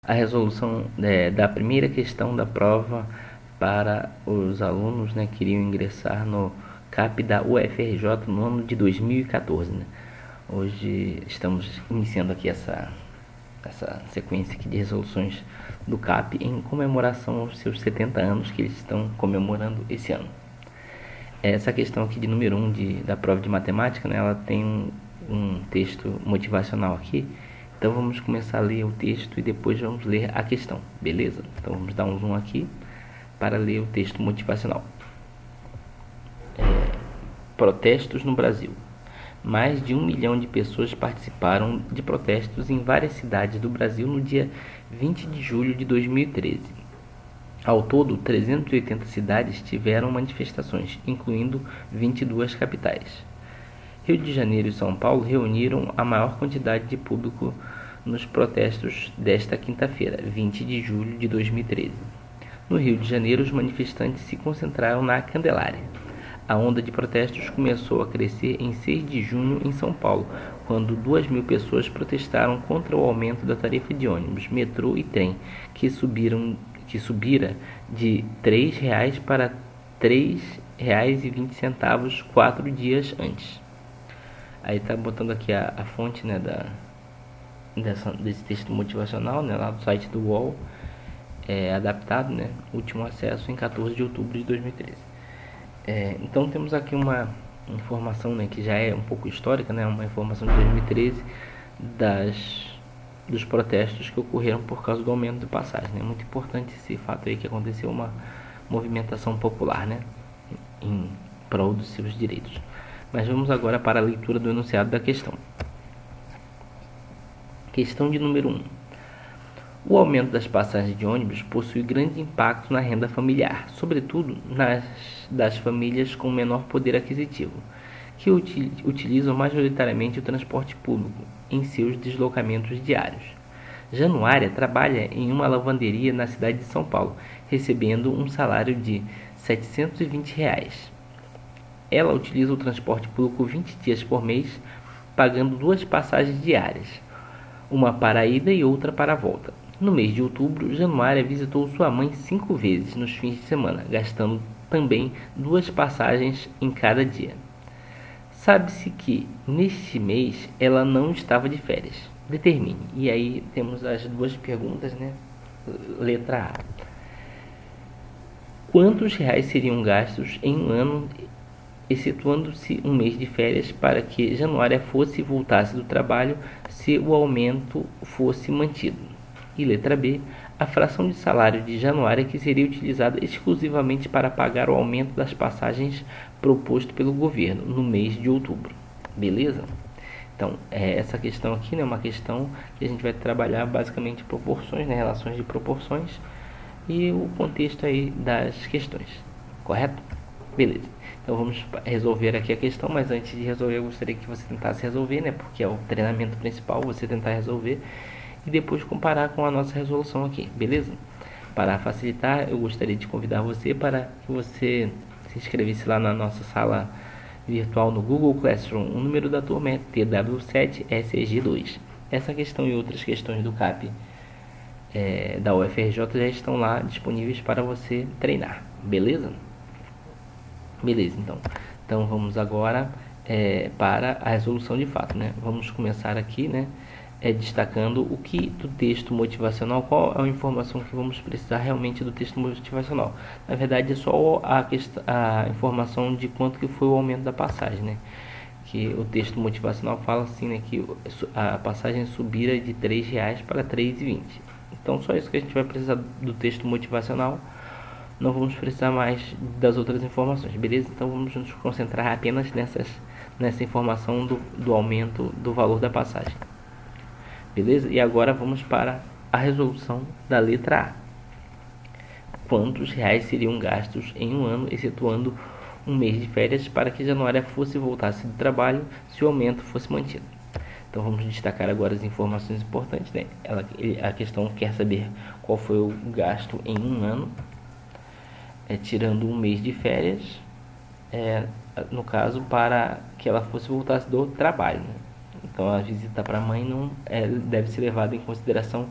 a resolução da primeira questão da prova para os alunos, né, que iriam ingressar no CAP da UFRJ no ano de 2014. Né? Hoje estamos iniciando aqui essa sequência aqui de resoluções do CAP em comemoração aos seus 70 anos que eles estão comemorando esse ano. Essa questão aqui de número 1 da prova de matemática, né, ela tem um texto motivacional aqui. Então vamos começar a ler o texto e depois vamos ler a questão, beleza? Então vamos dar um zoom aqui para ler o texto motivacional. Protestos no Brasil. Mais de 1 milhão de pessoas participaram de protestos em várias cidades do Brasil no dia 20 de julho de 2013. Ao todo, 380 cidades tiveram manifestações, incluindo 22 capitais. Rio de Janeiro e São Paulo reuniram a maior quantidade de público nos protestos desta quinta-feira, 20 de julho de 2013. No Rio de Janeiro, os manifestantes se concentraram na Candelária. A onda de protestos começou a crescer em 6 de junho em São Paulo, quando 2.000 pessoas protestaram contra o aumento da tarifa de ônibus, metrô e trem, que subira de R$ 3 para R$ 3,20 4 dias antes. Aí tá botando aqui a fonte, né, desse texto motivacional, né, lá do site do UOL, adaptado, né, último acesso em 14 de outubro de 2013. Então temos aqui uma informação, né, que já é um pouco histórica, né, uma informação de 2013 dos protestos que ocorreram por causa do aumento de passagem. É muito importante esse fato aí que aconteceu uma movimentação popular, né, em prol dos seus direitos. Mas vamos agora para a leitura do enunciado da questão. Questão de número 1. O aumento das passagens de ônibus possui grande impacto na renda familiar, sobretudo das famílias com menor poder aquisitivo, que utilizam majoritariamente o transporte público em seus deslocamentos diários. Januária trabalha em uma lavanderia na cidade de São Paulo, recebendo um salário de R$ 720. Ela utiliza o transporte público 20 dias por mês, pagando 2 passagens diárias, uma para a ida e outra para a volta. No mês de outubro, Januária visitou sua mãe 5 vezes nos fins de semana, gastando também 2 passagens em cada dia. Sabe-se que, neste mês, ela não estava de férias. Determine. E aí temos as duas perguntas, né? Letra A. Quantos reais seriam gastos em um ano, excetuando-se um mês de férias, para que Januária fosse e voltasse do trabalho se o aumento fosse mantido? E letra B, a fração de salário de Januária que seria utilizada exclusivamente para pagar o aumento das passagens proposto pelo governo no mês de outubro. Beleza? Então, essa questão aqui, né, é uma questão que a gente vai trabalhar basicamente proporções, né, relações de proporções e o contexto aí das questões. Correto? Beleza. Então vamos resolver aqui a questão, mas antes de resolver eu gostaria que você tentasse resolver, né, porque é o treinamento principal, você tentar resolver e depois comparar com a nossa resolução aqui, beleza? Para facilitar, eu gostaria de convidar você para que você se inscrevesse lá na nossa sala virtual no Google Classroom. O número da turma é TW7SG2. Essa questão e outras questões do CAP da UFRJ já estão lá disponíveis para você treinar, beleza? Beleza, então vamos agora para a resolução de fato, né? Vamos começar aqui, né, destacando o que do texto motivacional, qual é a informação que vamos precisar realmente do texto motivacional. Na verdade é só a informação de quanto que foi o aumento da passagem, né? Que o texto motivacional fala assim, né, que a passagem subira de R$ 3 para R$ 3,20. Então só isso que a gente vai precisar do texto motivacional. Não vamos precisar mais das outras informações, beleza? Então vamos nos concentrar apenas nessa informação do aumento do valor da passagem. Beleza? E agora vamos para a resolução da letra A. Quantos reais seriam gastos em um ano, excetuando um mês de férias, para que Januária fosse e voltasse do trabalho se o aumento fosse mantido? Então vamos destacar agora as informações importantes, né? A questão quer saber qual foi o gasto em um ano, tirando um mês de férias, no caso, para que ela fosse e voltasse do trabalho, né? Então a visita para a mãe não deve ser levada em consideração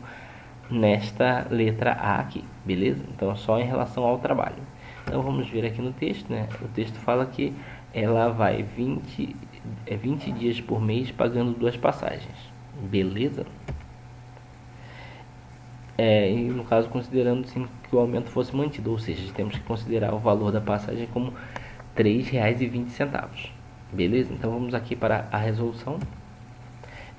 nesta letra A aqui, beleza? Então é só em relação ao trabalho. Então vamos ver aqui no texto, né? O texto fala que ela vai 20 dias por mês pagando 2 passagens, beleza? E no caso considerando sim que o aumento fosse mantido, ou seja, temos que considerar o valor da passagem como R$ 3,20, beleza? Então vamos aqui para a resolução.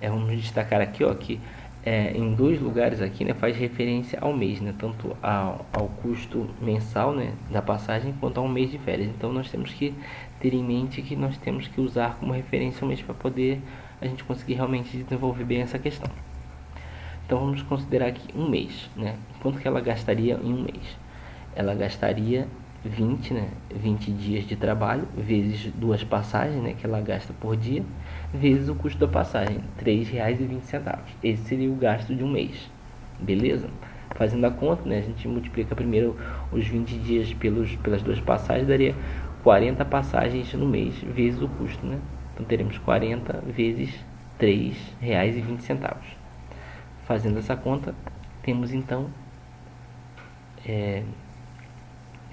Vamos destacar aqui, ó, que em dois lugares aqui, né, faz referência ao mês, né, tanto ao custo mensal, né, da passagem quanto ao mês de férias. Então nós temos que ter em mente que nós temos que usar como referência o mês para poder a gente conseguir realmente desenvolver bem essa questão. Então vamos considerar aqui um mês, né? Quanto que ela gastaria em um mês? Ela gastaria 20, né? 20 dias de trabalho vezes 2 passagens, né, que ela gasta por dia, vezes o custo da passagem, R$ 3,20. Esse seria o gasto de um mês, beleza? Fazendo a conta, né, a gente multiplica primeiro os 20 dias pelas 2 passagens, daria 40 passagens no mês, vezes o custo, né? Então teremos 40 vezes R$ 3,20. Fazendo essa conta, temos então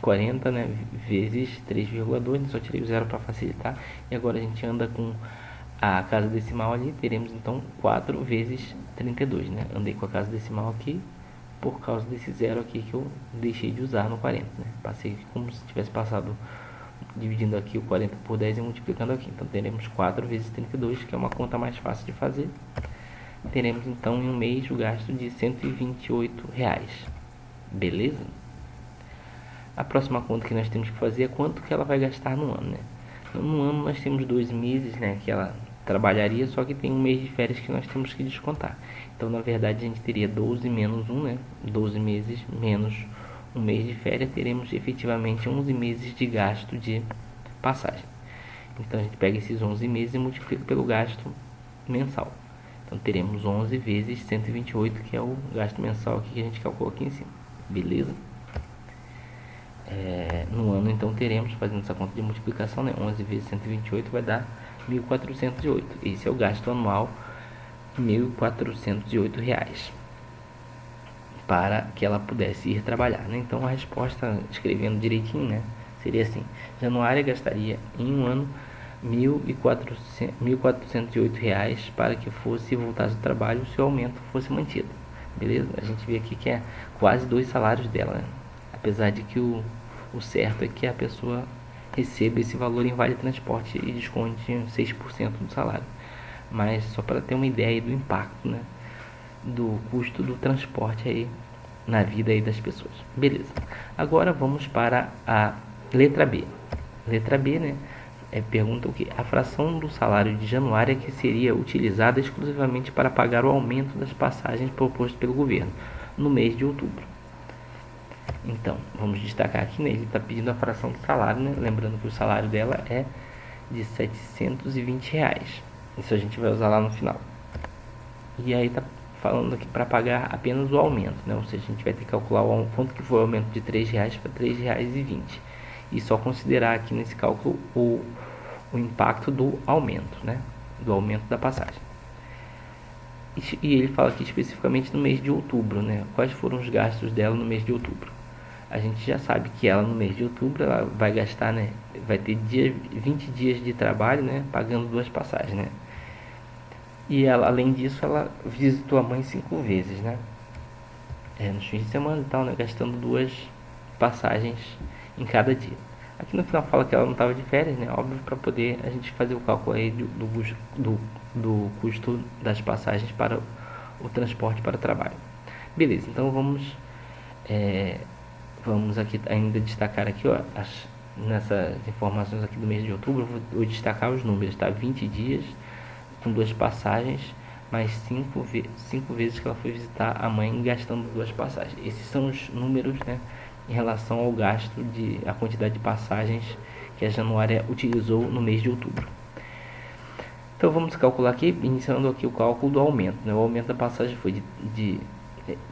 40, né, vezes 3,2, só tirei o zero para facilitar. E agora a gente anda com a casa decimal ali, teremos então 4 vezes 32, né? Andei com a casa decimal aqui por causa desse zero aqui que eu deixei de usar no 40, né? Passei como se tivesse passado dividindo aqui o 40 por 10 e multiplicando aqui. Então teremos 4 vezes 32, que é uma conta mais fácil de fazer. Teremos então em um mês o gasto de R$ 128, beleza? A próxima conta que nós temos que fazer é quanto que ela vai gastar no ano, né? No ano nós temos 2 meses, né, que ela trabalharia, só que tem um mês de férias que nós temos que descontar. Então na verdade a gente teria 12 menos 1, né? 12 meses menos um mês de férias, teremos efetivamente 11 meses de gasto de passagem. Então a gente pega esses 11 meses e multiplica pelo gasto mensal. Então teremos 11 vezes 128, que é o gasto mensal aqui que a gente calculou aqui em cima, beleza? No ano então teremos, fazendo essa conta de multiplicação, né, 11 vezes 128 vai dar 1.408. Esse é o gasto anual, R$ 1.408, para que ela pudesse ir trabalhar, né? Então a resposta, escrevendo direitinho, né, seria assim: Januária gastaria em um ano R$ 1.408 para que fosse voltasse ao trabalho se o aumento fosse mantido, beleza? A gente vê aqui que é quase 2 salários dela, né? Apesar de que o certo é que a pessoa receba esse valor em vale transporte e desconte 6% do salário. Mas só para ter uma ideia do impacto, né, do custo do transporte aí na vida aí das pessoas. Beleza. Agora vamos para a letra B. Letra B, né, pergunta o que? A fração do salário de Januária que seria utilizada exclusivamente para pagar o aumento das passagens proposto pelo governo no mês de outubro. Então, vamos destacar aqui, né, ele está pedindo a fração do salário, né, lembrando que o salário dela é de R$ 720. Isso a gente vai usar lá no final. E aí está falando aqui para pagar apenas o aumento, né, ou seja, a gente vai ter que calcular quanto que foi o aumento de R$ 3 para R$ 3,20. E só considerar aqui nesse cálculo o impacto do aumento, né, do aumento da passagem. E ele fala aqui especificamente no mês de outubro, né, quais foram os gastos dela no mês de outubro. A gente já sabe que ela no mês de outubro ela vai gastar, né, vai ter 20 dias de trabalho, né, pagando 2 passagens, né. E ela, além disso, ela visitou a mãe 5 vezes, né, nos fins de semana e tal, né, gastando 2 passagens em cada dia. Aqui no final fala que ela não estava de férias, né, óbvio, para poder a gente fazer o cálculo aí do custo das passagens para o transporte para o trabalho. Beleza, então vamos aqui ainda destacar aqui, ó, nessas informações aqui do mês de outubro, vou destacar os números, tá? 20 dias com 2 passagens, mais 5 vezes que ela foi visitar a mãe gastando 2 passagens. Esses são os números, né, em relação ao gasto a quantidade de passagens que a Januária utilizou no mês de outubro. Então vamos calcular aqui, iniciando aqui o cálculo do aumento, né? O aumento da passagem foi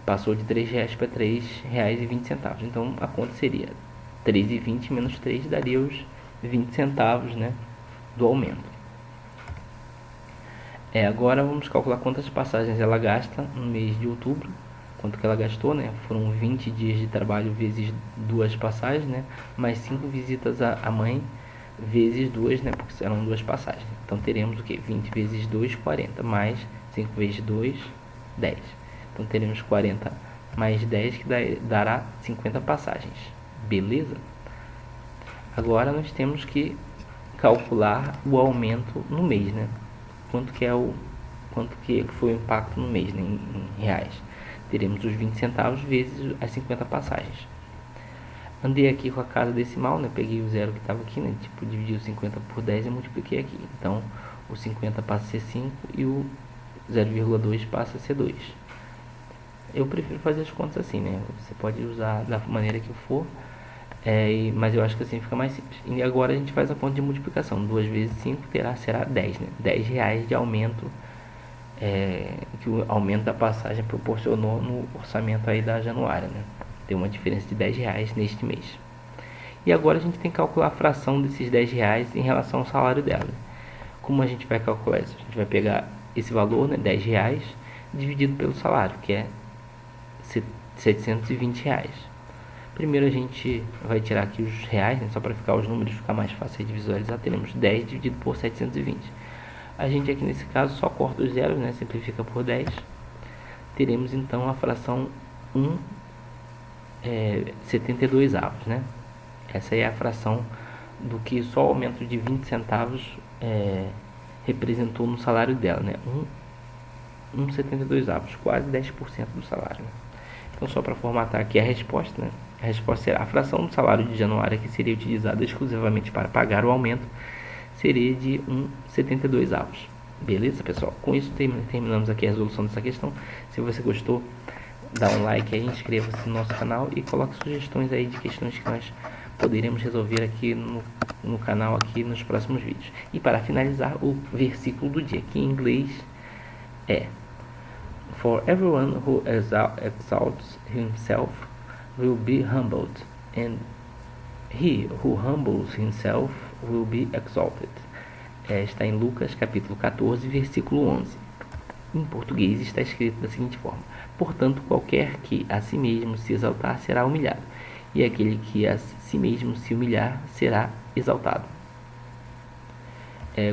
passou de R$ 3 para R$ 3,20. Então a conta seria 3,20 menos 3 daria os 20 centavos, né, do aumento. Agora vamos calcular quantas passagens ela gasta no mês de outubro. quanto que ela gastou, né? Foram 20 dias de trabalho vezes 2 passagens, né? Mais 5 visitas à mãe vezes 2, né? Porque eram 2 passagens. Então teremos o que? 20 vezes 2, 40, mais 5 vezes 2, 10. Então teremos 40 mais 10, que dará 50 passagens. Beleza? Agora nós temos que calcular o aumento no mês, né? Quanto que foi o impacto no mês, né? Em reais. Teremos os 20 centavos vezes as 50 passagens. Andei aqui com a casa decimal, né? Peguei o zero que estava aqui, né? Tipo, dividi o 50 por 10 e multipliquei aqui. Então, o 50 passa a ser 5 e o 0,2 passa a ser 2. Eu prefiro fazer as contas assim, né? Você pode usar da maneira que for, mas eu acho que assim fica mais simples. E agora a gente faz a conta de multiplicação. 2 vezes 5 será 10, né? 10 reais de aumento, que o aumento da passagem proporcionou no orçamento aí da Januária, né? Tem uma diferença de 10 reais neste mês. E agora a gente tem que calcular a fração desses 10 reais em relação ao salário dela. Como a gente vai calcular isso? A gente vai pegar esse valor, né, 10 reais, dividido pelo salário, que é 720 reais. Primeiro a gente vai tirar aqui os reais, né, só para ficar os números ficar mais fácil de visualizar. Teremos 10 dividido por 720. A gente aqui nesse caso só corta os zeros, né, simplifica por 10. Teremos então a fração 72 avos, né? Essa é a fração do que só o aumento de 20 centavos representou no salário dela, né? 72 avos, quase 10% do salário. Então, só para formatar aqui a resposta, né? A resposta será: a fração do salário de Januária que seria utilizada exclusivamente para pagar o aumento seria de 1,72 avos. Beleza, pessoal? Com isso terminamos aqui a resolução dessa questão. Se você gostou, dá um like aí, inscreva-se no nosso canal e coloque sugestões aí de questões que nós poderemos resolver aqui no canal aqui nos próximos vídeos. E para finalizar, o versículo do dia, que em inglês é: For everyone who exalts himself will be humbled, and he who humbles himself will be exalted. Está em Lucas capítulo 14, versículo 11. Em português está escrito da seguinte forma: portanto, qualquer que a si mesmo se exaltar será humilhado, e aquele que a si mesmo se humilhar será exaltado.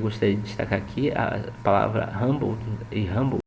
Gostaria de destacar aqui a palavra humble e humble